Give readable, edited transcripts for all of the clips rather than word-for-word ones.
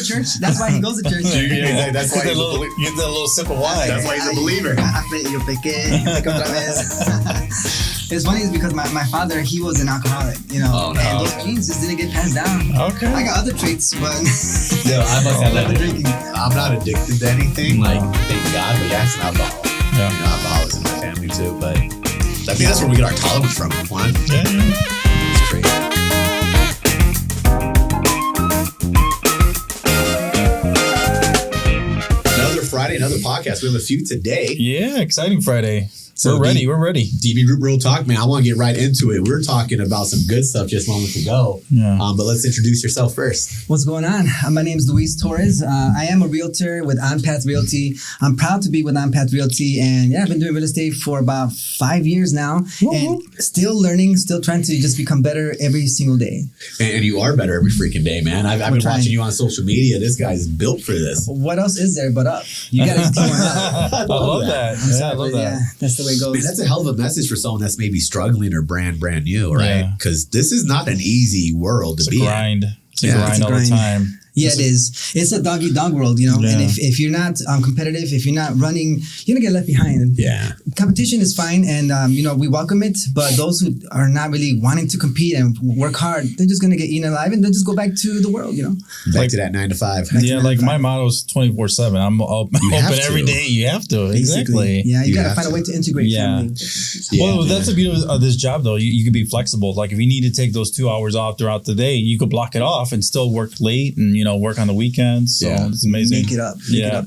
church. That's why he goes to church. Yeah, that's why you get that little sip of wine. That's why he's a believer. Yo pequé otra vez. It's funny is because my father, he was an alcoholic, you know, Oh, no. and those genes just didn't get passed down. Okay. I got other traits, but Yeah, I must have that. drinking. I'm not addicted to anything, like, thank God, but yeah, it's alcohol. Yeah. You know, alcohol is in my family too, but I think that's where we get our tolerance from, Juan. Yeah. It's crazy. Another Friday, another podcast. We have a few today. Yeah, exciting Friday. So We're ready. DB Group Real Talk, man. I want to get right into it. We were talking about some good stuff just moments ago. Yeah. But let's introduce yourself first. What's going on? My name is Luis Torres. I am a realtor with On Path Realty. I'm proud to be with On Path Realty, and yeah, I've been doing real estate for about 5 years now, and still learning, still trying to just become better every single day. And you are better every freaking day, man. I've been watching you on social media. This guy's built for this. What else is there but up? You gotta keep on up. I love that. Yeah, I love that. Yeah, that's the way it goes. Man, that's a hell of a message for someone that's maybe struggling or brand new, right? Because this is not an easy world to be grind. in. It's a grind all the time. Yeah, it is. It's a dog eat dog world, you know. Yeah. And if you're not competitive, if you're not running, you're gonna get left behind. Yeah. Competition is fine, and you know, we welcome it. But those who are not really wanting to compete and work hard, they're just gonna get eaten alive, and they'll just go back to the world, you know. Back to that 9 to 5. Yeah, like my motto is 24/7. I'm open every day. You have to. Exactly. Yeah, you gotta have find a to. way to integrate family. Well, that's the beauty of this job, though. You can be flexible. Like if you need to take those 2 hours off throughout the day, you could block it off and still work late and work on the weekends. So it's amazing. Make it up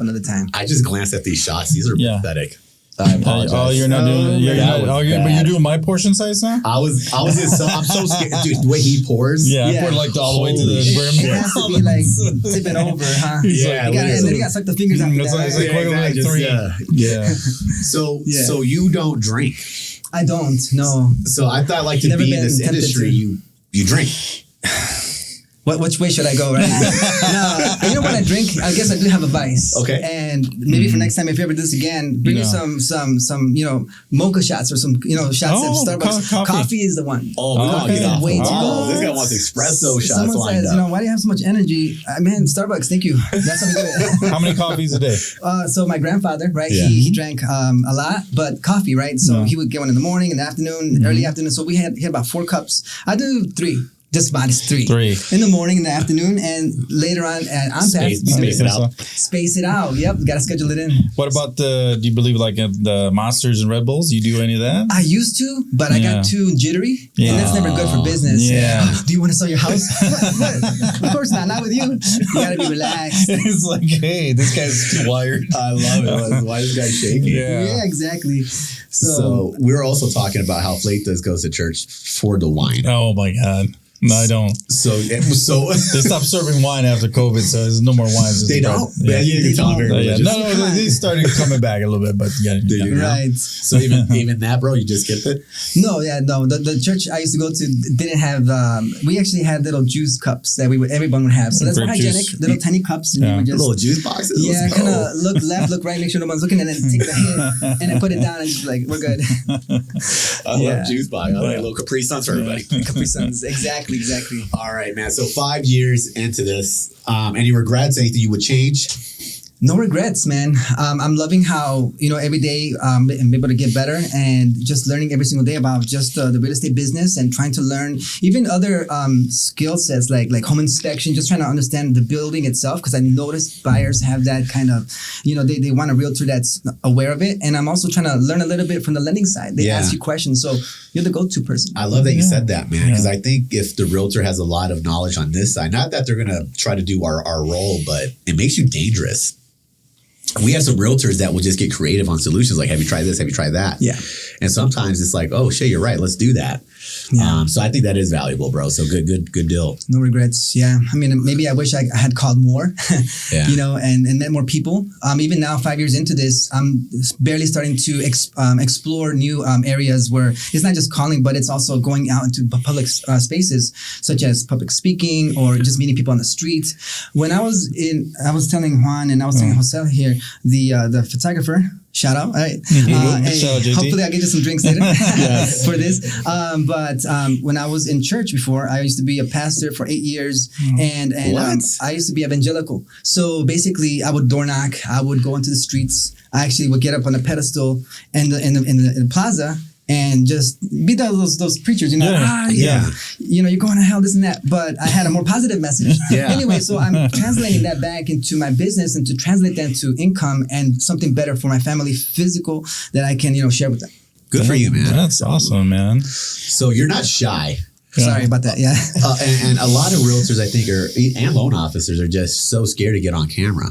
another time. I just glanced at these shots. These are pathetic. I apologize. Oh, you're not doing. But you're doing my portion size now. I'm so scared, dude. The way he pours. Yeah, I poured like all the way to the brim. It has to be like tip it over, huh? Yeah, you gotta suck the fingers out. It's like So you don't drink. I don't. No. So I thought, like, to be in this industry, you drink. Which way should I go, right? No, you know when I drink, I guess I do have a vice. Okay. And maybe for next time, if you ever do this again, bring me some mocha shots or some shots of Starbucks. Coffee is the one. Oh, we gotta get off. Way too Oh, good. this guy wants espresso shots Someone lined says, up. why do you have so much energy? Man, Starbucks, thank you. That's how we do it. How many coffees a day? So my grandfather, right? Yeah. He drank a lot, but coffee, right? So he would get one in the morning, in the afternoon, early afternoon. So he had about 4 cups. I do 3. Just about 3. 3 in the morning, in the afternoon, and later on at Space it out. Space it out. Yep, got to schedule it in. What about do you believe like the Monsters and Red Bulls? You do any of that? I used to, but I got too jittery, and that's never good for business. Yeah. Do you want to sell your house? What? Of course not with you. You got to be relaxed. It's like, hey, this guy's too wired. I love it. Why is this guy shaking? Yeah, exactly. So we were also talking about how Fleitas goes to church for the wine. Oh my God. No, I don't. So They stopped serving wine after COVID, so there's no more wines. They don't. Yeah. You sound very religious. No, they started coming back a little bit, but They do now. Right. So even that, bro, you just skipped it? No. The church I used to go to didn't have. We actually had little juice cups that everyone would have. So that's more hygienic. Little tiny cups, and we would just little juice boxes. Yeah, kind of look left, look right, make sure no one's looking, and then take the hit and then put it down and just like we're good. I love juice box. I like little Capri Suns for everybody. Capri Suns, exactly. All right, man. So 5 years into this, any regrets? Anything you would change? No regrets, man. I'm loving how, every day I'm able to get better and just learning every single day about just the real estate business and trying to learn even other skill sets like home inspection, just trying to understand the building itself because I noticed buyers have that kind of, they want a realtor that's aware of it. And I'm also trying to learn a little bit from the lending side. They ask you questions. So you're the go-to person. I love that you said that, man, because I think if the realtor has a lot of knowledge on this side, not that they're going to try to do our role, but it makes you dangerous. We have some realtors that will just get creative on solutions. Like, have you tried this? Have you tried that? Yeah. And sometimes it's like, oh shit, you're right. Let's do that. Yeah. So I think that is valuable, bro. So good deal. No regrets. Yeah. I mean, maybe I wish I had called more, and met more people. Even now, 5 years into this, I'm barely starting to explore new areas where it's not just calling, but it's also going out into public spaces, such as public speaking or just meeting people on the street. When I was telling Juan and I was telling Jose here, the photographer, Shout out, right? Mm-hmm. Shout out, JT. Hopefully, I'll get you some drinks later for this. But when I was in church before, I used to be a pastor for 8 years, and I used to be evangelical. So basically, I would door knock. I would go into the streets. I actually would get up on a pedestal in the plaza and just be those preachers, you know, you know, you're going to hell, this and that. But I had a more positive message. Anyway, so I'm translating that back into my business and to translate that into income and something better for my family, physical, that I can, you know, share with them. Good for you, man. That's awesome, man. So you're not shy. Sorry about that. Yeah. And a lot of realtors, I think, and loan officers are just so scared to get on camera.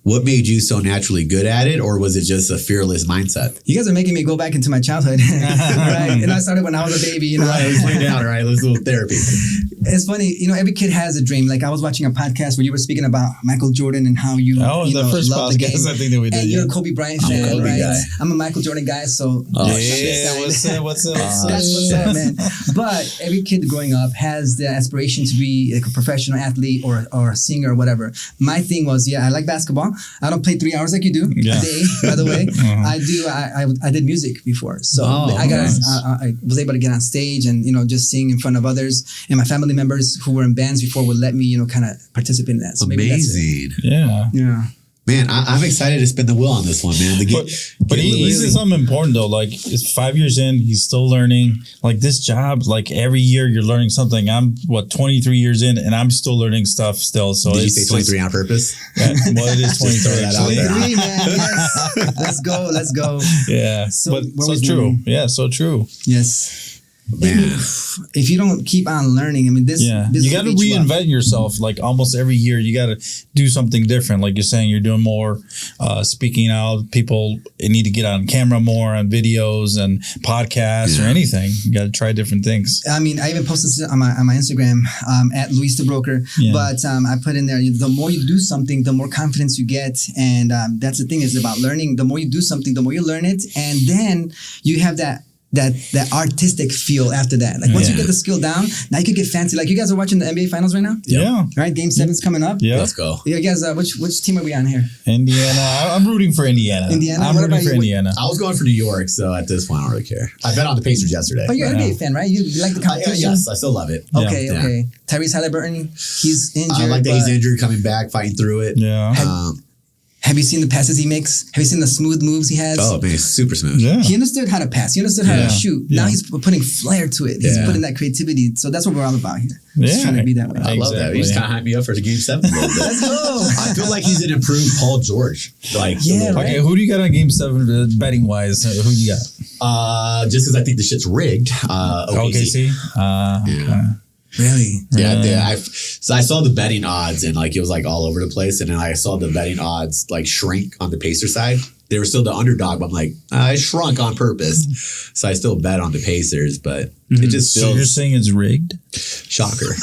What made you so naturally good at it, or was it just a fearless mindset? You guys are making me go back into my childhood, right? And I started when I was a baby, you know. Right, let's lay down, right? Let's do therapy. It's funny, you know, every kid has a dream. Like I was watching a podcast where you were speaking about Michael Jordan and how you, the first love the game. I think that we did. And you're a Kobe Bryant fan, Kobe right? guy. I'm a Michael Jordan guy, so what's up? That's what's up, man. But every kid growing up has the aspiration to be like a professional athlete or a singer or whatever. My thing was, I like basketball. I don't play 3 hours like you do a day, by the way. I did music before. So I was able to get on stage and, you know, just sing in front of others. And my family members who were in bands before would let me, you know, kind of participate in that. So maybe that's it. Yeah. Man, I'm excited to spin the wheel on this one, man. But he said something important though. Like it's 5 years in, he's still learning. Like this job, like every year you're learning something. I'm 23 years in, and I'm still learning stuff still. So did you say 23 on purpose? Yeah, well, it is 23 actually. 23, man. Yes. Let's go. Yeah. So true. Yeah. So true. Yes. Man. If you don't keep on learning, I mean, this you got to reinvent yourself. Like almost every year, you got to do something different. Like you're saying, you're doing more speaking out. People need to get on camera more, on videos and podcasts or anything. You got to try different things. I mean, I even posted this on my Instagram at Luis the Broker. But I put in there, the more you do something, the more confidence you get, and that's the thing. Is about learning. The more you do something, the more you learn it, and then you have that artistic feel after that. Like once you get the skill down, now you could get fancy. Like you guys are watching the NBA finals right now? Yeah. Right? Game 7's coming up. Yeah. Let's go. You guys, which team are we on here? Indiana. I'm rooting for Indiana. I'm rooting for Indiana. I was going for New York, so at this point I don't really care. I bet on the Pacers yesterday. But you're an NBA fan, right? You like the competition? Yes, I still love it. Okay. Tyrese Halliburton, he's injured. I like that he's injured, coming back, fighting through it. Yeah. Have you seen the passes he makes? Have you seen the smooth moves he has? Oh, man, he's super smooth. Yeah. He understood how to pass. He understood how to shoot. Now he's putting flair to it. He's putting that creativity. So that's what we're all about here. Just trying to be that way. I love that. He's kind of hyped me up for the Game 7 a little bit. Let's go. I feel like he's an improved Paul George. Like, right. Okay, who do you got on Game 7 betting wise? Who you got? Just because I think the shit's rigged. OKC. Okay. Really? Yeah. So I saw the betting odds and like it was like all over the place, and then I saw the betting odds like shrink on the Pacer side. They were still the underdog, but I'm like, I shrunk on purpose. So I still bet on the Pacers, but it just feels. So you're saying it's rigged? Shocker.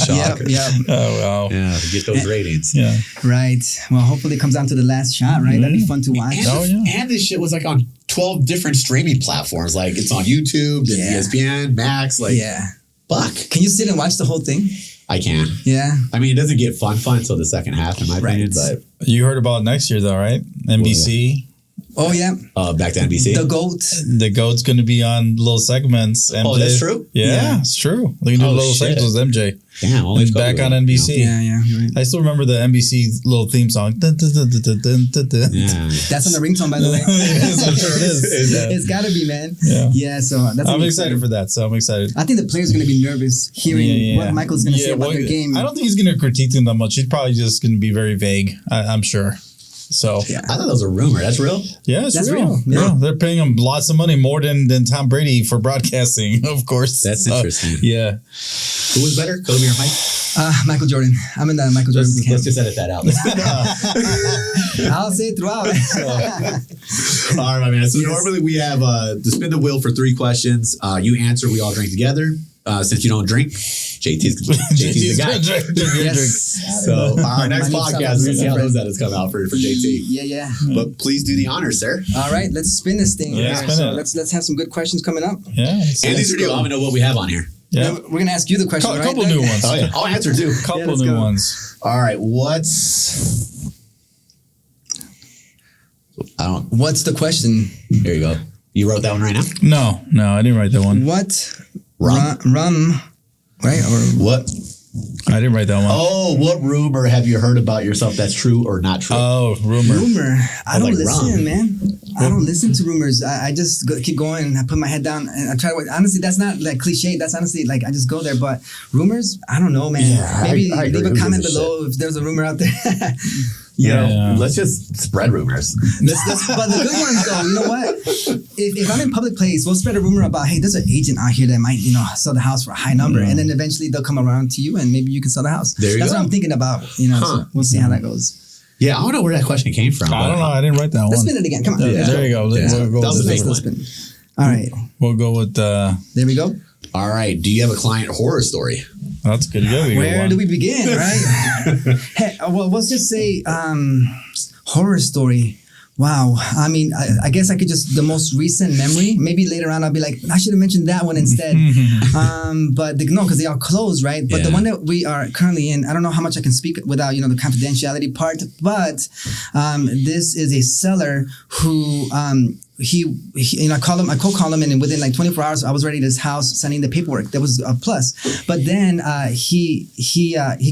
Shocker. Yep. Oh, wow. Yeah, to get those ratings. Yeah. Right. Well, hopefully it comes down to the last shot, right? That'd be fun to watch. And this shit was like on 12 different streaming platforms. Like it's on YouTube, ESPN, Max. Like, fuck. Can you sit and watch the whole thing? I can. Yeah. I mean, it doesn't get fun until the second half, in my opinion. But you heard about next year, though, right? NBC. Oh, yeah. Back to NBC. The GOAT. The GOAT's going to be on little segments. MJ. Oh, that's true? Yeah, it's true. They can do little segments with MJ. Damn, he's back on NBC. Yeah, you're right. I still remember the NBC little theme song. Dun, dun, dun, dun, dun, dun, dun. Yeah. That's on the ringtone, by the way. I'm sure it is. It's got to be, man. Yeah. So that's. I'm excited for that. So I'm excited. I think the players are going to be nervous hearing what Michael's going to say about their game. I don't think he's going to critique them that much. He's probably just going to be very vague. I'm sure. So I thought that was a rumor. That's real? Yeah, it's That's real. Yeah, they're paying him lots of money, more than Tom Brady for broadcasting, of course. That's interesting. Yeah. Who was better, Kobe or Mike? Michael Jordan. I'm in the Michael Jordan camp. Let's just edit that out. I'll say it throughout. All right, my man. So normally we have to spin the wheel for 3 questions. You answer, we all drink together. Since you don't drink, JT's the guy. Yes. So our next podcast, we're going to see how those edits come out for JT. Yeah. But please do the honors, sir. All right, let's spin this thing. Yeah, So let's have some good questions coming up. Yeah. And these are new. I want to know what we have on here. Yeah. We're going to ask you the question, A right? couple new ones. Oh, yeah. I'll answer too. Couple new ones. All right. What's I don't. What's the question? There you go. You wrote that one right now? No, I didn't write that one. What Rum? right? Or What? I didn't write that one. Oh, what rumor have you heard about yourself that's true or not true? Oh, rumor. I don't like listen, rum. man. I don't listen to rumors. I just keep going and I put my head down and I try to. Honestly, that's not like cliche. That's honestly like I just go there. But rumors, I don't know, man. Yeah, Maybe I leave agree. a comment Rumors below if there's a rumor out there. You know, Yeah. let's just spread rumors. But the good ones, though, you know what? If I'm in public place, we'll spread a rumor about, hey, there's an agent out here that might, sell the house for a high number, and then eventually they'll come around to you, and maybe you can sell the house. There you That's go. what I'm thinking about. So we'll see how that goes. Yeah, I don't know where that question came from. I don't know. I didn't write that Let's one. spin it again. Come on. Yeah. There you go. Yeah. We'll go That was with the this big one. one. Spin. All right. We'll go with. There we go. All right. Do you have a client horror story? That's good. Yeah, Where do we begin, right? Hey, well, let's just say horror story. Wow. I mean, I guess I could just, the most recent memory, maybe later on I'll be like, I should have mentioned that one instead. But no, because they are closed, right? But the one that we are currently in, I don't know how much I can speak without, the confidentiality part, but this is a seller who, I cold call him, and within like 24 hours, I was ready to his house, sending the paperwork. That was a plus. But then he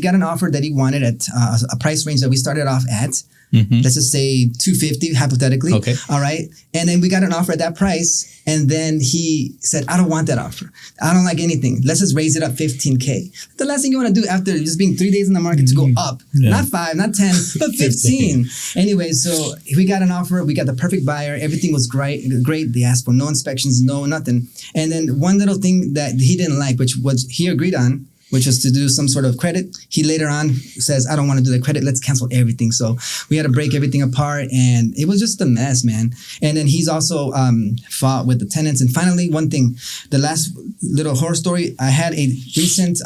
got an offer that he wanted at a price range that we started off at. Let's just say $250 hypothetically. Okay. All right. And then we got an offer at that price. And then he said, I don't want that offer. I don't like anything. Let's just raise it up $15K. The last thing you want to do after just being 3 days in the market to go up, not 5, not 10, but 15. Anyway, so we got an offer. We got the perfect buyer. Everything was great. They asked for no inspections, no nothing. And then one little thing that he didn't like, which was he agreed on, which was to do some sort of credit. He later on says, I don't want to do the credit. Let's cancel everything. So we had to break everything apart, and it was just a mess, man. And then he's also fought with the tenants. And finally, one thing, the last little horror story, I had a recent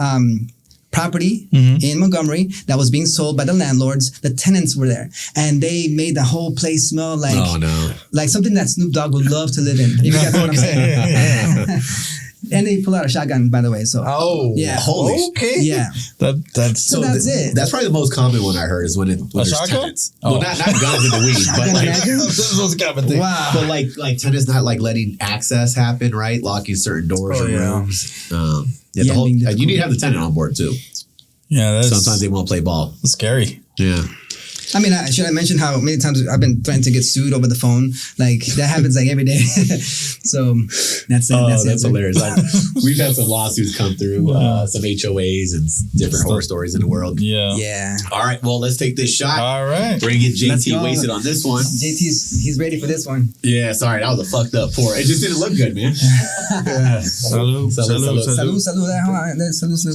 property in Montgomery that was being sold by the landlords. The tenants were there, and they made the whole place smell like something that Snoop Dogg would love to live in. If you guys know what I'm saying. And they pull out a shotgun, by the way. So yeah, Okay. Yeah, that's it. That's probably the most common one I heard is when there's shotgun? tenants. Well, not guns in the weed, but like this was kind of a thing. Wow. but like tenants not like letting access happen, right? Locking certain doors or rooms. The whole, being you need to have the tenant on board too. Yeah, that's Sometimes they won't play ball. scary. Yeah. I mean, should I mention how many times I've been threatened to get sued over the phone? Like that happens like every day. So that's it. That's hilarious. We've had some lawsuits come through, some HOAs and different horror stories in the world. Yeah. All right, well, let's take this shot. All right. We're gonna get Let's JT go. wasted on this one. He's ready for this one. Yeah, sorry, that was a fucked up pour. It just didn't look good, man. Salud. Salud.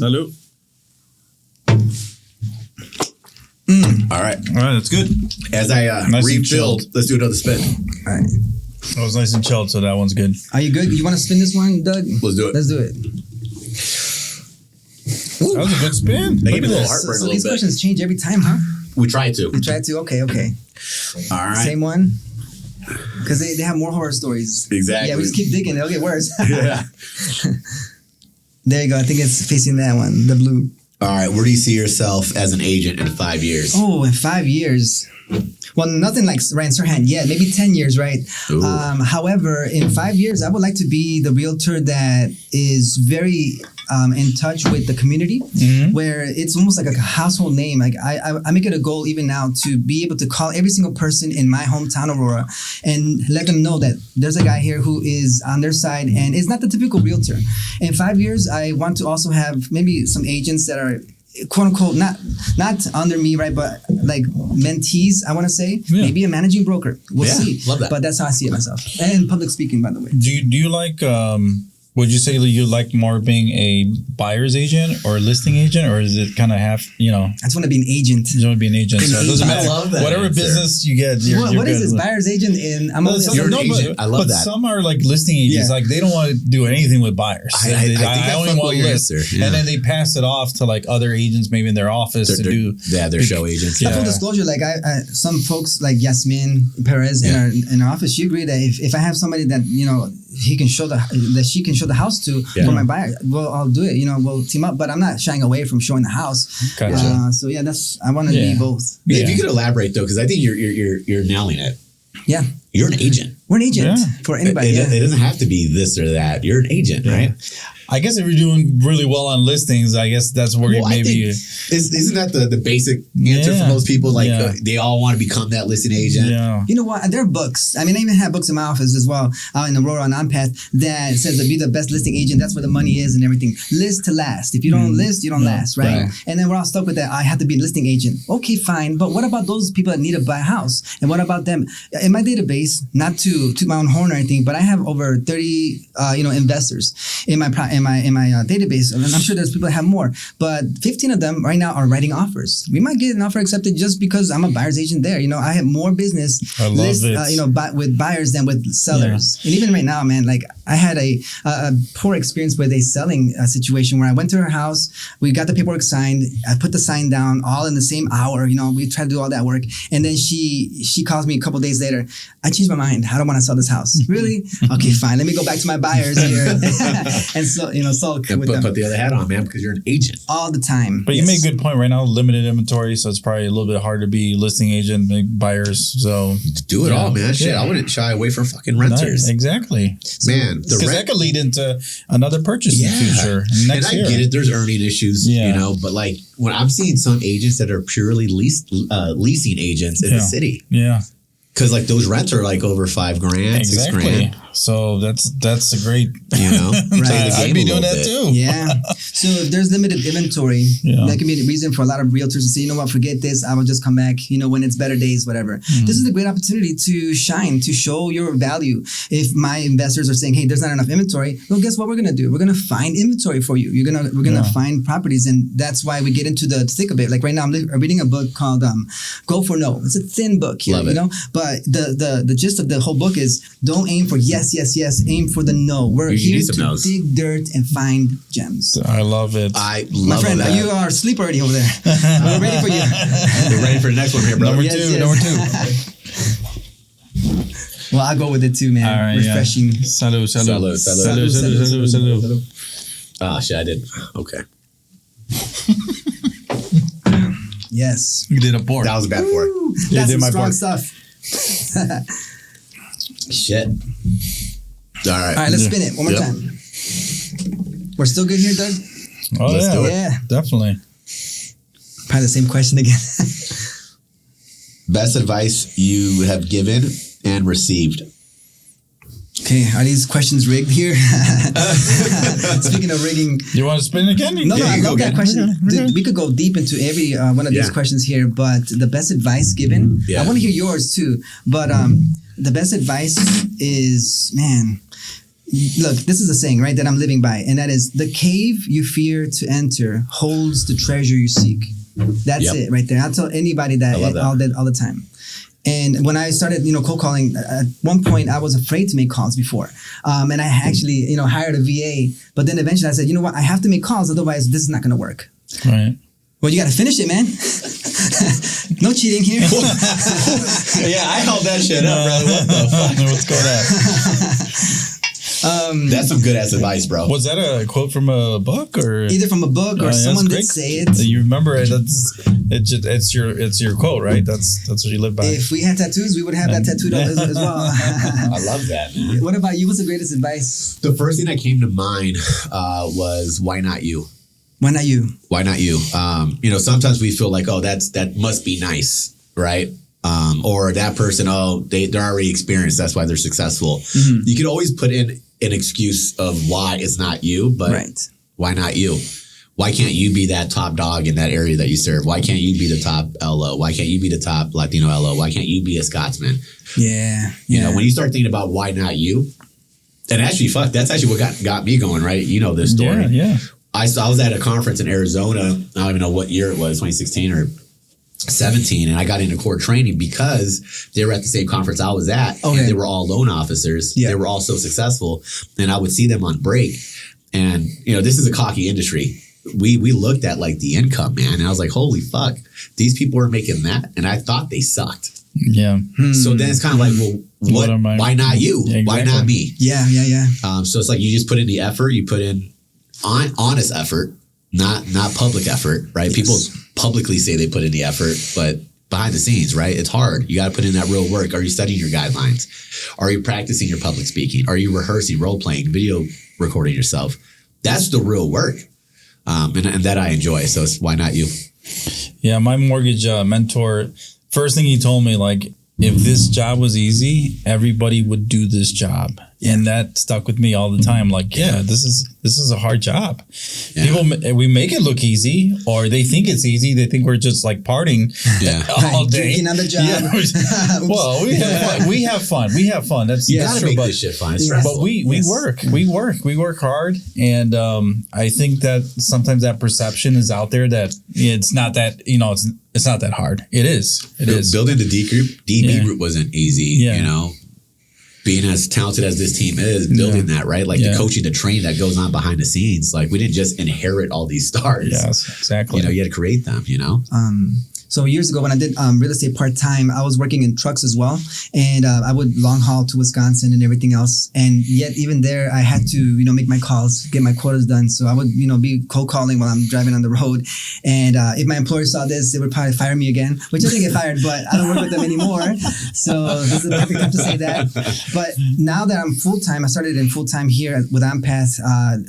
Salud. All right. All right, that's good. As I Nice and refilled, chilled. let's do another spin. All right. That was nice and chilled, so that one's good. Are you good? You want to spin this one, Doug? Let's do it. Let's do it. That was a good spin. They Look give me at a little this. heartburn a So little these bit. questions change every time, huh? We tried to. We try to. Okay. All right. Same one. Because they have more horror stories. Exactly. Yeah, we just keep digging. They'll get worse. Yeah. There you go. I think it's facing that one, the blue. All right. Where do you see yourself as an agent in 5 years? Oh, in 5 years. Well, nothing like Ryan Serhant yet. Maybe 10 years, right? Ooh. However, in 5 years, I would like to be the realtor that is very in touch with the community, where it's almost like a household name. Like I make it a goal even now to be able to call every single person in my hometown, Aurora, and let them know that there's a guy here who is on their side and is not the typical realtor. In 5 years, I want to also have maybe some agents that are quote unquote not under me, right, but like mentees, I want to say. Maybe a managing broker. We'll see. Love that. But that's how I see it myself. And public speaking, by the way. Do you like would you say that you like more being a buyer's agent or a listing agent, or is it kind of half, I just want to be an agent. you want to be an agent? So it doesn't I matter. love that Whatever answer. business you get, you're What is good. this? Buyer's agent in I'm only You're an agent. I love but that. some are like listing agents. Yeah. Like they don't want to do anything with buyers. I think I only fuck want with your lists. answer. Yeah. And then they pass it off to like other agents, maybe in their office to do. They're show agents. Full disclosure, like I some folks like Yasmin Perez in our office, she agreed that if I have somebody that he can show that she can show the house to for my buyer, well, I'll do it. We'll team up, but I'm not shying away from showing the house. Gotcha. So yeah, I want to be both. If you could elaborate though, because I think you're nailing it. Yeah. You're an agent. We're an agent for anybody. It doesn't have to be this or that. You're an agent, right? I guess if you're doing really well on listings, I guess that's where you maybe... Isn't that the basic answer for most people? Like, they all want to become that listing agent. Yeah. You know what? There are books. I mean, I even have books in my office as well, out in Aurora on OnPath, that says to be the best listing agent. That's where the money is and everything. List to last. If you don't list, you don't last, right? And then we're all stuck with that. I have to be a listing agent. Okay, fine. But what about those people that need to buy a house? And what about them? In my database, not to my own horn or anything, but I have over 30, investors in my database, and I'm sure there's people that have more, but 15 of them right now are writing offers. We might get an offer accepted just because I'm a buyer's agent there. I have more business with buyers than with sellers. And even right now, man, like I had a poor experience with a selling situation where I went to her house, we got the paperwork signed, I put the sign down all in the same hour. We tried to do all that work, and then she calls me a couple days later. I changed my mind. I don't want to sell this house. Really? Okay, fine. Let me go back to my buyers here and sulk with them. Put the other hat on, man, because you're an agent all the time. But you make a good point right now. Limited inventory, so it's probably a little bit hard to be listing agent, buyers. So do it all, man. Shit, I wouldn't shy away from fucking renters. Exactly, man. Because that could lead into another purchase in the future. Next year. I get it. There's earning issues, but like when I'm seeing some agents that are purely leasing agents in the city, because like those rents are like over $5,000, $6,000. So that's a great, right. I'd be doing that too. Yeah. So if there's limited inventory, that can be the reason for a lot of realtors to say, forget this. I will just come back, when it's better days, whatever. This is a great opportunity to shine, to show your value. If my investors are saying, hey, there's not enough inventory, well, guess what we're going to do? We're going to find inventory for you. We're going to find properties. And that's why we get into the thick of it. Like right now, I'm reading a book called Go for No. It's a thin book here, but the gist of the whole book is don't aim for yes, aim for the no. We're here to dig dirt and find gems. I love it. I love My friend, that. you are asleep already over there. We're ready for you. We're ready for the next one here, bro. Number two. Well, I'll go with it too, man. All right, refreshing. Salud. Ah, shit, I did. Okay. Yes. You did a pour. That was a bad pour. That's some strong stuff. Shit. All right, let's spin it one more time. We're still good here, Doug? Oh, let's do it. Yeah. Definitely. Probably the same question again. Best advice you have given and received. Okay, are these questions rigged here? Speaking of rigging. You want to spin it again? No, I love that question. Okay. We could go deep into every one of these questions here, but the best advice given, I want to hear yours too, but the best advice is, man, look, this is a saying, right, that I'm living by, and that is, the cave you fear to enter holds the treasure you seek. That's it right there. I tell anybody that all the time. And when I started, cold calling, at one point I was afraid to make calls before. And I actually, hired a VA. But then eventually I said, you know what, I have to make calls, otherwise this is not going to work. Right. Well, you got to finish it, man. No cheating here. Yeah, I held that shit up, bro. What the fuck? What's going on? That's some good ass advice, bro. Was that a quote from a book or either from a book or someone did say it? You remember it? It's your quote, right? That's what you live by. If we had tattoos, we would have that tattooed as well. I love that, man. What about you? What's the greatest advice? The first thing that came to mind was why not you? Why not you? Why not you? Sometimes we feel like, that must be nice, right? Or that person, they're already experienced, that's why they're successful. Mm-hmm. You can always put in an excuse of why it's not you, but why not you? Why can't you be that top dog in that area that you serve? Why can't you be the top LO? Why can't you be the top Latino LO? Why can't you be a Scotsman? Yeah. When you start thinking about why not you, and actually, that's actually what got me going, right? You know this story. Yeah. I was at a conference in Arizona. I don't even know what year it was, 2016 or 17, and I got into core training because they were at the same conference I was at, and they were all loan officers. They were all so successful, and I would see them on break. And this is a cocky industry. We looked at like the income, man, and I was like, holy fuck, these people are making that, and I thought they sucked. Yeah. So then it's kind of like, well, why not you? Exactly. Why not me? Yeah. So it's like you just put in the effort, you put in honest effort, not public effort, right? Yes. People publicly say they put in the effort, but behind the scenes, right? It's hard. You got to put in that real work. Are you studying your guidelines? Are you practicing your public speaking? Are you rehearsing, role playing, video recording yourself? That's the real work. And that I enjoy. So why not you? Yeah, my mortgage mentor, first thing he told me, like, if this job was easy, everybody would do this job. And that stuck with me all the time. Like, yeah, this is a hard job. Yeah. People, we make it look easy, or they think it's easy. They think we're just like partying all day. Drinking on the job. Yeah. Well, we have fun. We have fun. That's gotta true. Make this shit fun. It's but we work hard, and I think that sometimes that perception is out there that it's not that it's not that hard. It is. Building the DB group wasn't easy. Yeah. Being as talented as this team is, building that, right? Like the coaching, the training that goes on behind the scenes. Like we didn't just inherit all these stars. Yes, exactly. You had to create them, So years ago when I did real estate part-time, I was working in trucks as well. And I would long haul to Wisconsin and everything else. And yet even there, I had to, make my calls, get my quotas done. So I would, be cold calling while I'm driving on the road. And if my employer saw this, they would probably fire me again, which I didn't get fired, but I don't work with them anymore. So this is the perfect time to say that. But now that I'm full-time, I started in full-time here with Ampath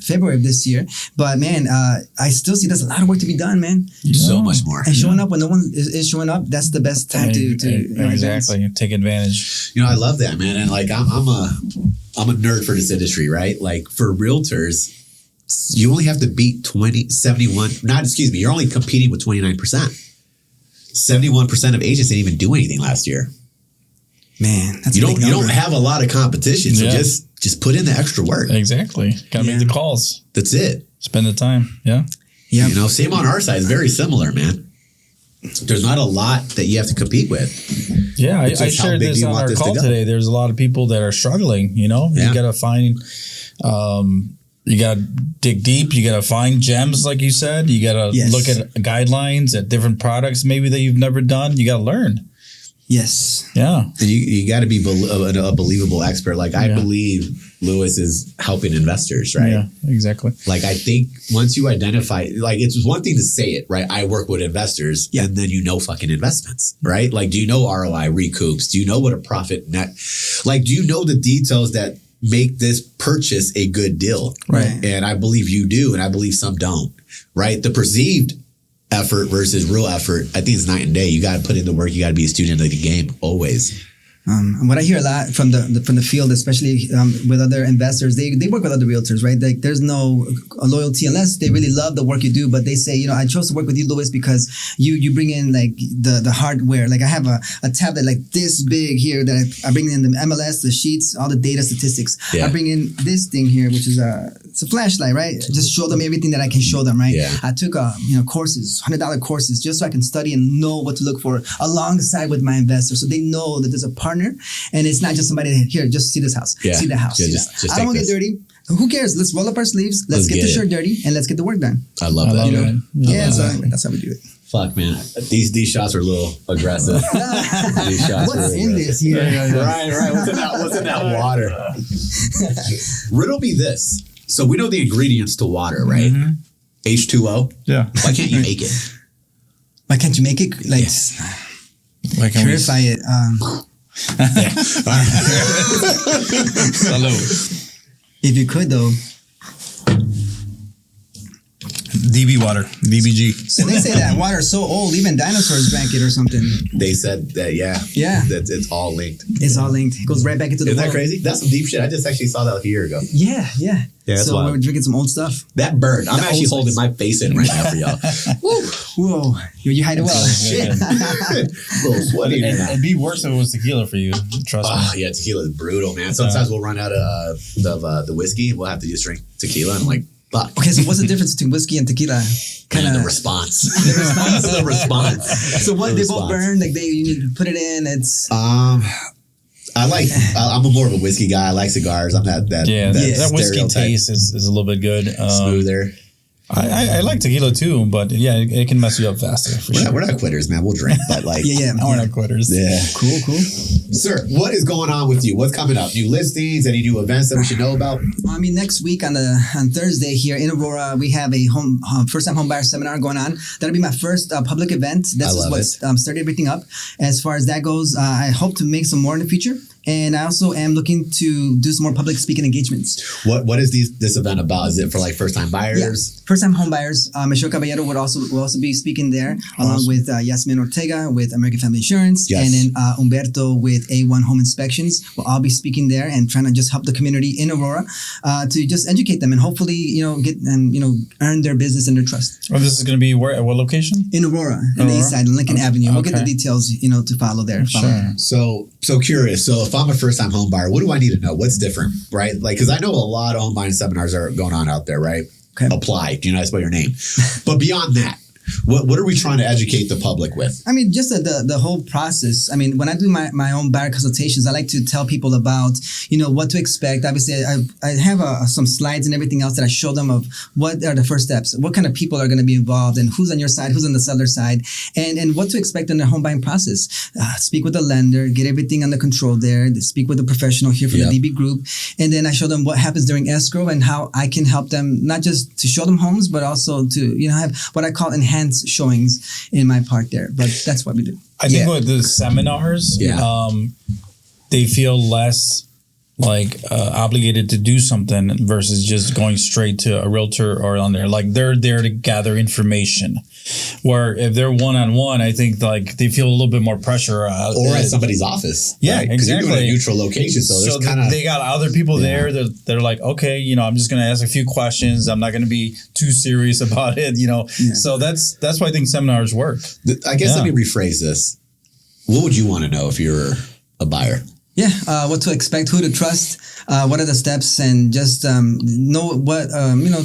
February of this year. But man, I still see there's a lot of work to be done, man. So much more. And showing up when no one is showing up, that's the best time to exactly take advantage. I love that, man. And like I'm a nerd for this industry, right? Like for realtors, you only have to beat 71. You're only competing with 29%. 71% of agents didn't even do anything last year. Man, that's you don't have a lot of competition, so just put in the extra work. Exactly. Gotta make the calls. That's it. Spend the time. Yeah. Same on our side. It's very similar, man. There's not a lot that you have to compete with. Yeah, I shared this on our call today. There's a lot of people that are struggling, You got to find, you got to dig deep. You got to find gems, like you said. You got to look at guidelines, at different products maybe that you've never done. You got to learn. Yes. Yeah. And you got to be a believable expert. Like I believe Lewis is helping investors, right? Yeah, exactly. Like I think once you identify, like it's one thing to say it, right? I work with investors and then fucking investments, right? Like do you know ROI, recoups? Do you know what a profit net? Like do you know the details that make this purchase a good deal? Right. And I believe you do, and I believe some don't, right? The perceived effort versus real effort, I think it's night and day. You got to put in the work. You got to be a student of the game always. What I hear a lot from the field, especially with other investors, they work with other realtors, right? Like there's no loyalty unless they really love the work you do. But they say, I chose to work with you, Lewis, because you bring in like the hardware. Like I have a tablet like this big here that I bring in the MLS, the sheets, all the data statistics. Yeah. I bring in this thing here, which is it's a flashlight, right? Just show them everything that I can show them, right? Yeah. I took courses, $100 courses, just so I can study and know what to look for alongside with my investor, so they know that there's a partner, and it's not just somebody here. Just see this house, see the house. Yeah, just I don't want to get dirty. Who cares? Let's roll up our sleeves. Let's get the shirt dirty, and let's get the work done. I love that. Yeah, so that's how we do it. Fuck, man. These shots are a little aggressive. These shots What's in this here? Right. What's in that water? Riddle me this. So we know the ingredients to water, right? Mm-hmm. H2O. Yeah. Why can't you make it? Why can't you make it? Like, why can't purify it? Salud. If you could, though. DB water, DBG. So they say that water is so old, even dinosaurs drank it or something. They said that, yeah. That it's all linked. It's all linked. It goes right back into the Isn't that crazy? That's some deep shit. I just actually saw that like a year ago. Yeah. So we're drinking some old stuff. That burned. I'm actually holding my face in right now for y'all. Whoa. You hide it well. Shit. A little sweaty. It'd be worse if it was tequila for you. Trust me. Yeah, tequila is brutal, man. Sometimes we'll run out of the whiskey. We'll have to just drink tequila, and I'm like, fuck. Okay, so what's the difference between whiskey and tequila? The response. The response. So what? They both burn. Like you need to put it in. It's. I'm more of a whiskey guy. I like cigars. I'm that whiskey taste is a little bit good. Smoother. I like tequila too, but yeah, it can mess you up faster. For sure. We're not quitters, man. We'll drink, but like, We're not quitters. Yeah. Cool. Sir, what is going on with you? What's coming up? New listings? Any new events that we should know about? I mean, next week on Thursday here in Aurora, we have a first-time home buyer seminar going on. That'll be my first public event. This is what started everything up. As far as that goes, I hope to make some more in the future. And I also am looking to do some more public speaking engagements. What is this event about? Is it for like first time buyers? Yeah. First time home buyers. Michelle Caballero will also be speaking there, along with Yasmin Ortega with American Family Insurance, and then Humberto with A1 Home Inspections. Will all be speaking there and trying to just help the community in Aurora to just educate them and hopefully get and earn their business and their trust. Oh, this is going to be where? At what location? In Aurora, in the east side, Lincoln Avenue. We'll get the details, to follow there. Sure. So curious. So if I'm a first time home buyer, what do I need to know? What's different, right? Like, because I know a lot of home buying seminars are going on out there, right? Okay. Apply. Do you know how to spell your name? But beyond that, what are we trying to educate the public with? I mean, just the whole process. I mean, when I do my own buyer consultations, I like to tell people about, what to expect. Obviously, I have some slides and everything else that I show them of what are the first steps, what kind of people are going to be involved, and who's on your side, who's on the seller side, and what to expect in the home buying process. Speak with the lender, get everything under control there. Speak with a professional here from the DB group. And then I show them what happens during escrow and how I can help them, not just to show them homes, but also to, have what I call enhanced showings in my part there. But that's what we do. I think with the seminars, they feel less like obligated to do something versus just going straight to a realtor or on there. Like they're there to gather information. Where if they're one-on-one, I think like they feel a little bit more pressure. Or at somebody's office. Yeah, right? Because you're doing a neutral location. So there's kind of... They got other people there that they're like, okay, I'm just going to ask a few questions. I'm not going to be too serious about it, Yeah. So that's why I think seminars work. I guess let me rephrase this. What would you want to know if you're a buyer? Yeah, what to expect, who to trust, what are the steps, and just know what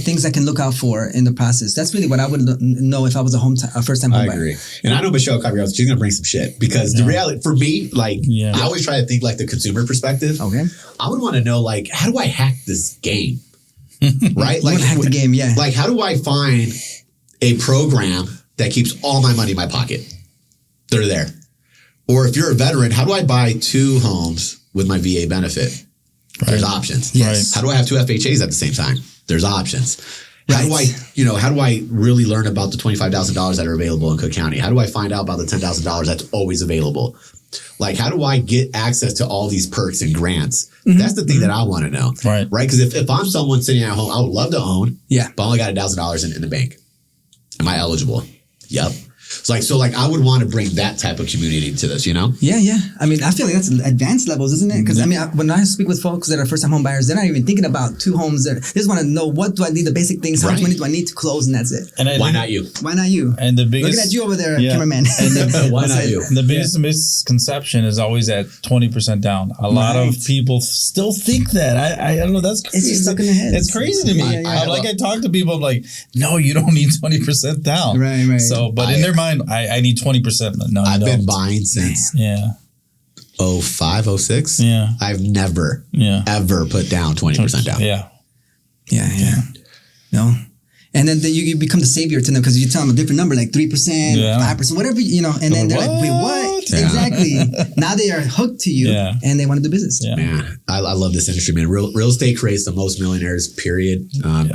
things I can look out for in the process. That's really what I would know if I was a first-time home buyer. I agree, and I know Michelle Caballero, she's gonna bring some shit because the reality for me, I always try to think like the consumer perspective. Okay, I would want to know how do I hack this game, right? Like hack the game, yeah. Like how do I find a program that keeps all my money in my pocket? They're there. Or if you're a veteran, how do I buy 2 homes with my VA benefit? Right. There's options. Yes. How do I have 2 FHAs at the same time? There's options. Right. How do I really learn about the $25,000 that are available in Cook County? How do I find out about the $10,000 that's always available? Like, how do I get access to all these perks and grants? Mm-hmm. That's the thing that I want to know. Right. Right. Because if I'm someone sitting at home, I would love to own. Yeah. But I only got $1,000 in the bank. Am I eligible? Yep. So I would want to bring that type of community to this, Yeah. I mean, I feel like that's advanced levels, isn't it? Because when I speak with folks that are first-time home buyers, they're not even thinking about 2 homes. They just want to know what do I need, the basic things, how much money do I need to close, and that's it. And why not you? Why not you? And the biggest looking at you over there, cameraman. Why not you? And the biggest misconception is always at 20% down. A lot of people still think that. I don't know. That's crazy. It's just stuck in their heads. It's crazy to me. I talk to people, I'm like, no, you don't need 20% down. Right. So, but in their mind, I need 20%. No, I've been buying since 05, 06. Yeah. I've never ever put down 20% down. Yeah. No. And then you become the savior to them because you tell them a different number, like 3%, 5%, whatever, and then they're like, wait, what? Yeah. Exactly. Now they are hooked to you and they want to do business. Yeah. Man, I love this industry, man. Real estate creates the most millionaires, period,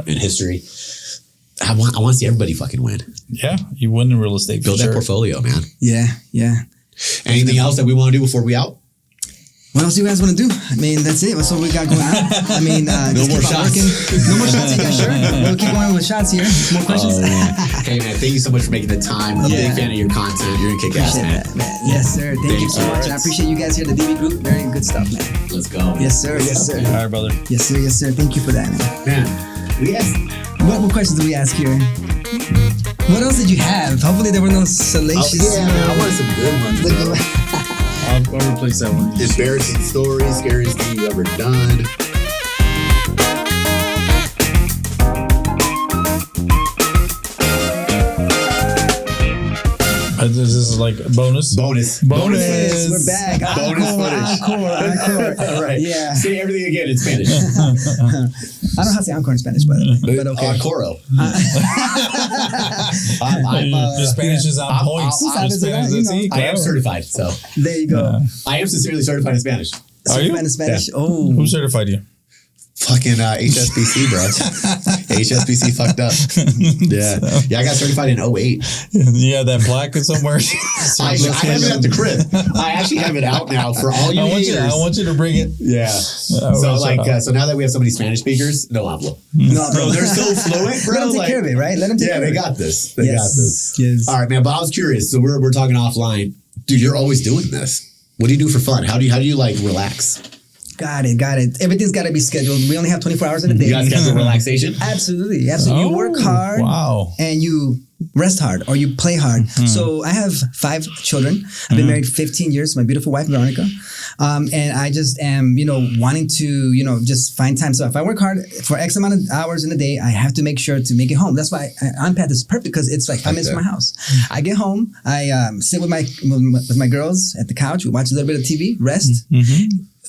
in history. I want to see everybody fucking win. Yeah, you win in real estate. Build that portfolio, man. Yeah. Anything else that we want to do before we out? What else do you guys want to do? I mean, that's it. That's what we got going on. I mean, no more shots. No more shots. Yeah, sure. We'll keep going with shots here. More questions. Hey, man, thank you so much for making the time. I'm a big fan of your content. You're going to kick ass, man. Yes, sir. Thank you so much. I appreciate you guys here at the DB Group. Very good stuff, man. Let's go. Yes, sir. All right, brother. Yes, sir. Thank you for that, man. We asked. What questions do we ask here? What else did you have? Hopefully there were no salacious. I wanted some good ones. I'll replace that one. Embarrassing story, scariest thing you ever done. This is this is like bonus. Bonus. We're back. Bonus footage. Encore. All right. Yeah. Say everything again in Spanish. I don't know how to say encore in Spanish, but okay. Encore. Your Spanish is on point. I am certified, so There you go. I am sincerely certified in Spanish. Are you? In Spanish? Yeah. Oh. Who certified you? Fucking HSBC, bro. HSBC fucked up. Yeah, I got certified in 08. You have that plaque somewhere? I have it at the crib. I actually have it out now for all you haters. I want you to bring it. Yeah. So now that we have so many Spanish speakers, no hablo. No, Bro, they're so fluent, bro. Let them take care of it, right? Let them take care of it. They got this. They got this. Yes. All right, man. But I was curious. So we're talking offline. Dude, you're always doing this. What do you do for fun? How do you like relax? Got it. Everything's got to be scheduled. We only have 24 hours in a day. You guys schedule relaxation? Absolutely. You work hard and you rest hard or you play hard. So I have 5 children. I've been married 15 years to my beautiful wife, Veronica. And I just am, wanting to, just find time. So if I work hard for X amount of hours in a day, I have to make sure to make it home. That's why Unpath is perfect because it's like 5 minutes from my house. I get home, I sit with my girls at the couch. We watch a little bit of TV, rest.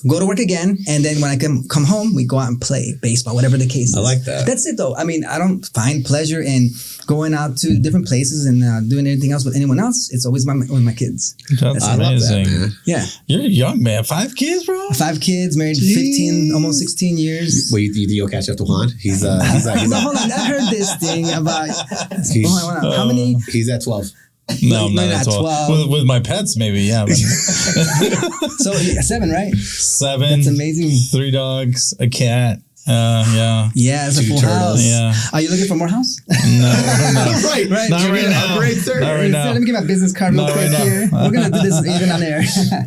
Go to work again, and then when I come home, we go out and play baseball, whatever the case is. I like that. That's it, though. I mean, I don't find pleasure in going out to different places and doing anything else with anyone else. It's always with my kids. That's amazing. Love that, man. Yeah. You're a young man. 5 kids, bro? 5 kids, married 15, almost 16 years. Well, you'll catch up to Juan. He's no, hold on. I heard this thing about... Hold on. How many... He's at 12. No, I'm not at 12. With my pets, maybe, yeah. But. So 7, right? 7. That's amazing. 3 dogs, a cat. Yeah. Yeah, it's a full house. Yeah. Are you looking for more house? No. right. Not right now. Not right now. Let me get my business card real quick here. We're going to do this even on air.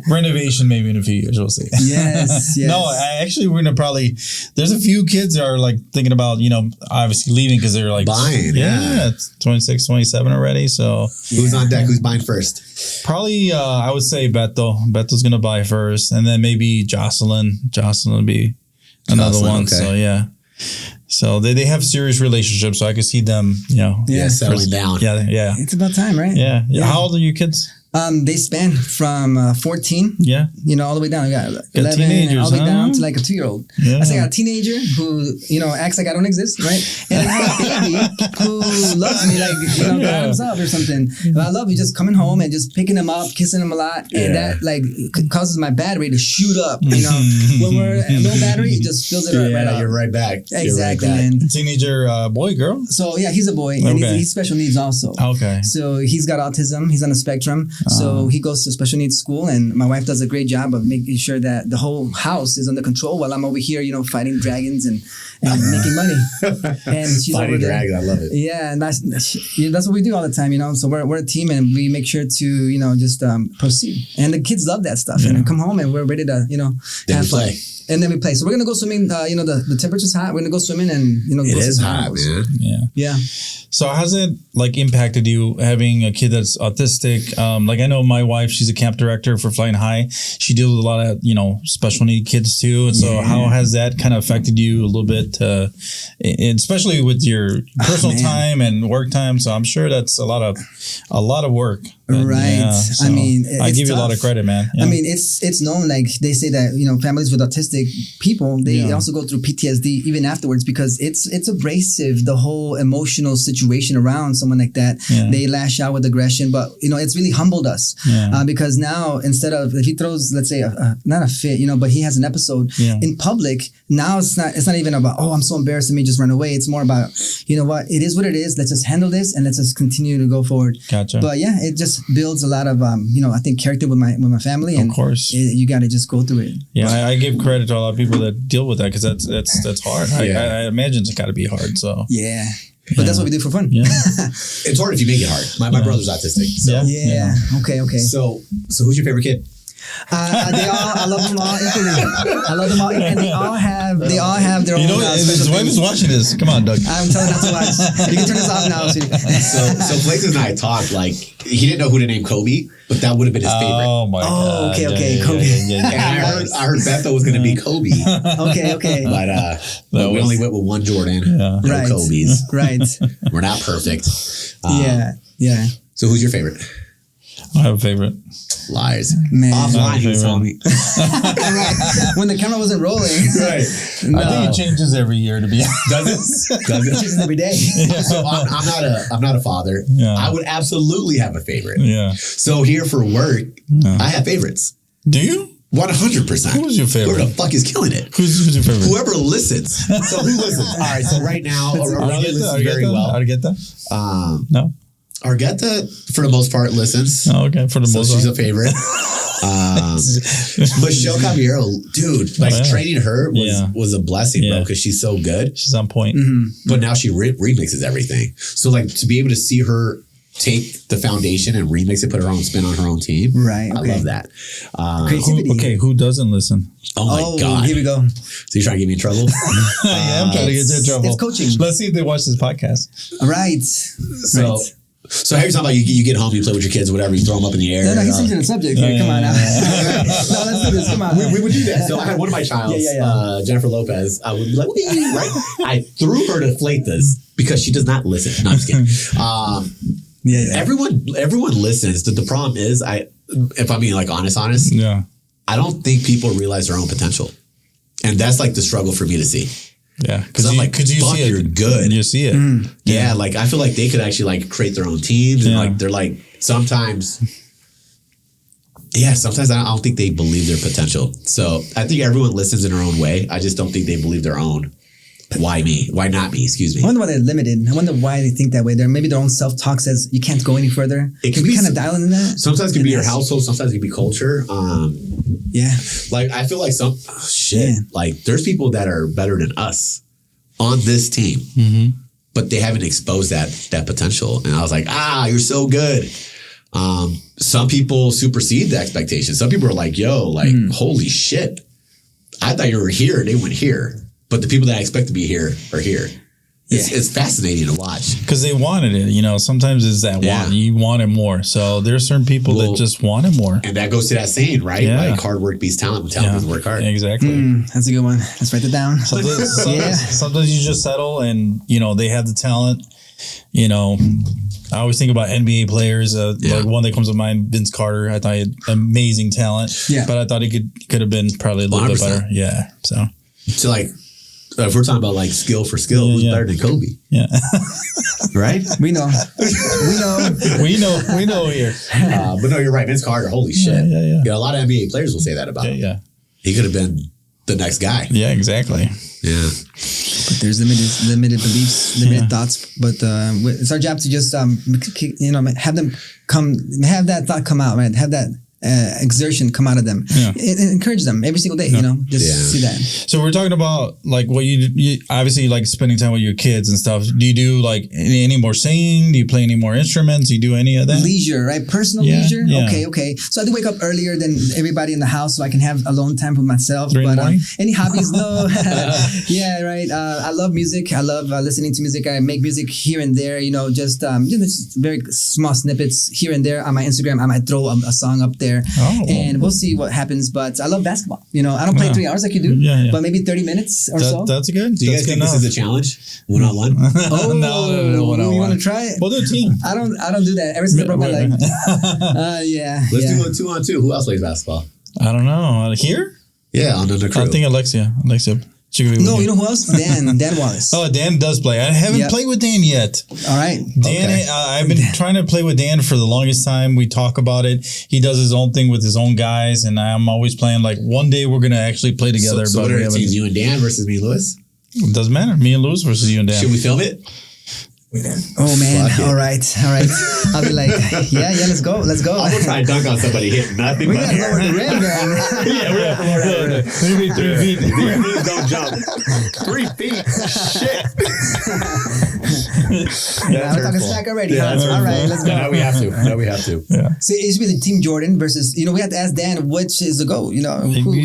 Renovation maybe in a few years, we'll see. Yes. No, we're going to probably, there's a few kids that are like thinking about, obviously leaving because they're like. Buying. Yeah. It's 26, 27 already. So. Who's on deck? Who's buying first? Probably, I would say Beto. Beto's going to buy first. And then maybe Jocelyn. Jocelyn will be another one. Okay. So yeah. So they have serious relationships. So I could see them, settling down. Yeah. It's about time, right? Yeah. How old are your kids? They span from 14, all the way down. I got 11, teenagers, all the way down to like a 2-year-old. Yeah. I say I got a teenager who, acts like I don't exist, right? And I have a baby who loves me like, God himself or something. And I love you just coming home and just picking him up, kissing him a lot. And that causes my battery to shoot up, When we're at low battery, it just fills it right up. You're right back. Exactly, man. Teenager boy, girl? So yeah, he's a boy and he's special needs also. Okay. So he's got autism. He's on the spectrum. So he goes to special needs school, and my wife does a great job of making sure that the whole house is under control while I'm over here, fighting dragons and making money. And she's fighting over there. dragons, I love it. Yeah, and that's what we do all the time, So we're a team, and we make sure to just proceed. And the kids love that stuff, and then come home, and we're ready to have fun. And then we play. So we're gonna go swimming. The temperature's hot. We're gonna go swimming, and it is hot, man. Yeah. So how's it impacted you having a kid that's autistic? I know my wife, she's a camp director for Flying High. She deals with a lot of special need kids too. And so how has that kind of affected you a little bit, especially with your personal time and work time? So I'm sure that's a lot of work. Right. So I mean, I give you a tough. lot of credit, man. Yeah. I mean, it's known, like they say that, families with autistic people, they also go through PTSD even afterwards because it's abrasive, the whole emotional situation around someone like that. Yeah. They lash out with aggression, but, it's really humbled us because now instead of, if he throws, let's say, not a fit, but he has an episode in public, now it's not even about, oh, I'm so embarrassed, let me just run away. It's more about, what, it is what it is. Let's just handle this and let's just continue to go forward. Gotcha. But yeah, it just builds a lot of I think character with my family, and of course you got to just go through it. Yeah, I give credit to a lot of people that deal with that because that's hard. I imagine it's got to be hard. So but that's what we do for fun. Yeah. It's hard if you make it hard. My brother's autistic. So. Yeah. Okay. So who's your favorite kid? I love them all equally. And they all have their own. His wife is watching this. Come on, Doug. I'm telling not to watch. You can turn this off now. So Fleitas and I talked he didn't know who to name Kobe, but that would have been his favorite. Oh my god. Okay, Kobe. And I heard Betho was going to be Kobe. Okay. But we only went with one Jordan. No Kobe's. Right. We're not perfect. Yeah. So who's your favorite? I have a favorite. Lies. Man. Offline, he was telling me. Right. When the camera wasn't rolling. Right. No. I think it changes every year, to be honest. Does it? It changes every day. So I'm not a father. Yeah. I would absolutely have a favorite. Yeah. So here for work, I have favorites. Do you? 100%. Who's your favorite? Who the fuck is killing it? Who's your favorite? Whoever listens. So who listens? All right. So right now, Argetta listens very well. Argetta? No. Argetta, for the most part, listens. Oh, okay. For the So most she's part. a favorite. Michelle Caballero, dude, like training her was a blessing, bro, because she's so good. She's on point. But now she remixes everything. So like to be able to see her take the foundation and remix it, put her own spin on her own team. Right. I love that. Who doesn't listen? Oh my God. Here we go. So you're trying to get me in trouble? I am trying to get you in trouble. It's coaching. Let's see if they watch this podcast. Right. So how you talking about you get home, you play with your kids, whatever, you throw them up in the air. No, he's changing the subject here. Come on now. No, let's do this. Come on. We would do that. So I had one of my childs, Jennifer Lopez. I would be like, right? I threw her to Fleitas because she does not listen. No, I'm just kidding. Everyone listens. The problem is, if I'm being like honest, Yeah. I don't think people realize their own potential, and that's like the struggle for me to see. Yeah, Because I'm like, you see it, you're good. You see it. Yeah, like I feel like they could actually like create their own teams, and like they're like sometimes I don't think they believe their potential. So I think everyone listens in their own way. I just don't think they believe their own. Why me? Why not me? Excuse me. I wonder why they're limited. I wonder why they think that way. Maybe their own self-talk says you can't go any further. It can be we kind of dial into that? Sometimes it can be your household. Sometimes it can be culture. Yeah. Like I feel like like there's people that are better than us on this team, but they haven't exposed that potential. And I was like, you're so good. Some people supersede the expectations. Some people are like, yo, like, holy shit. I thought you were here. They went here. But the people that I expect to be here are here. It's fascinating to watch. Because they wanted it. Sometimes it's that want. You want it more. So there's certain people that just want it more. And that goes to that saying, right? Yeah. Like hard work beats talent, but talent doesn't work hard. Exactly. That's a good one. Let's write that down. Sometimes you just settle and, they have the talent. I always think about NBA players. Like one that comes to mind, Vince Carter. I thought he had amazing talent. Yeah. But I thought he could have been probably a little 100%. Bit better. Yeah. So like, if we're talking about like skill for skill, who's better than Kobe? Yeah. Right? We know. We know here. But no, you're right. Vince Carter, holy shit. Yeah. A lot of NBA players will say that about him. Yeah. He could have been the next guy. Yeah, exactly. Yeah. But there's limited beliefs, limited thoughts. But it's our job to just, have that thought come out, right? Have that exertion come out of them. Encourage them every single day, see that. So we're talking about like what you obviously like spending time with your kids and stuff. Do you do like any more singing? Do you play any more instruments? Do you do any of that? Leisure, right? Personal leisure. Okay. So I do wake up earlier than everybody in the house so I can have alone time with myself. 3 in the morning? Any hobbies? No. Yeah, right. I love music. I love listening to music. I make music here and there, just very small snippets here and there on my Instagram. I might throw a song up there. And we'll see what happens. But I love basketball. I don't play 3 hours like you do, but maybe 30 minutes or so. That's good. Do you guys think this is a challenge? 1-on-1? No, one-on-one. You want to try it? We'll do a team. I don't do that. Ever since I broke my leg. Let's do a 2-on-2. Who else plays basketball? I don't know. Here? Yeah, on the crew. I think Alexia. No, you know who else? Dan Wallace. Oh, Dan does play. I haven't played with Dan yet. All right. Dan, I've been trying to play with Dan for the longest time. We talk about it. He does his own thing with his own guys, and I'm always playing like one day we're going to actually play together. So what are the teams? You and Dan versus me and Lewis? It doesn't matter. Me and Lewis versus you and Dan. Should we film it? Oh man! All right. I'll be like, yeah. Let's go. I'm gonna try and dunk on somebody hitting nothing. We gotta lower the rim, man. We have to lower the rim. 3 feet. 3 feet. Don't jump. 3 feet. Shit. We're talking stack already. All right, let's go. Now we have to. Yeah. So it should be the Team Jordan versus. We have to ask Dan which is the goal. Who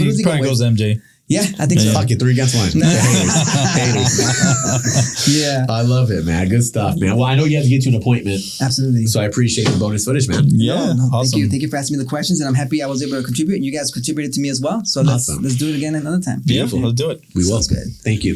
does he go probably with? goes MJ. Yeah, I think so. Fuck it, 3 against 1. Yeah. I love it, man. Good stuff, man. Well, I know you have to get to an appointment. Absolutely. So I appreciate the bonus footage, man. Yeah. Awesome. Thank you for asking me the questions, and I'm happy I was able to contribute, and you guys contributed to me as well. So let's do it again another time. Beautiful. Let's do it. We will. Sounds good. Thank you.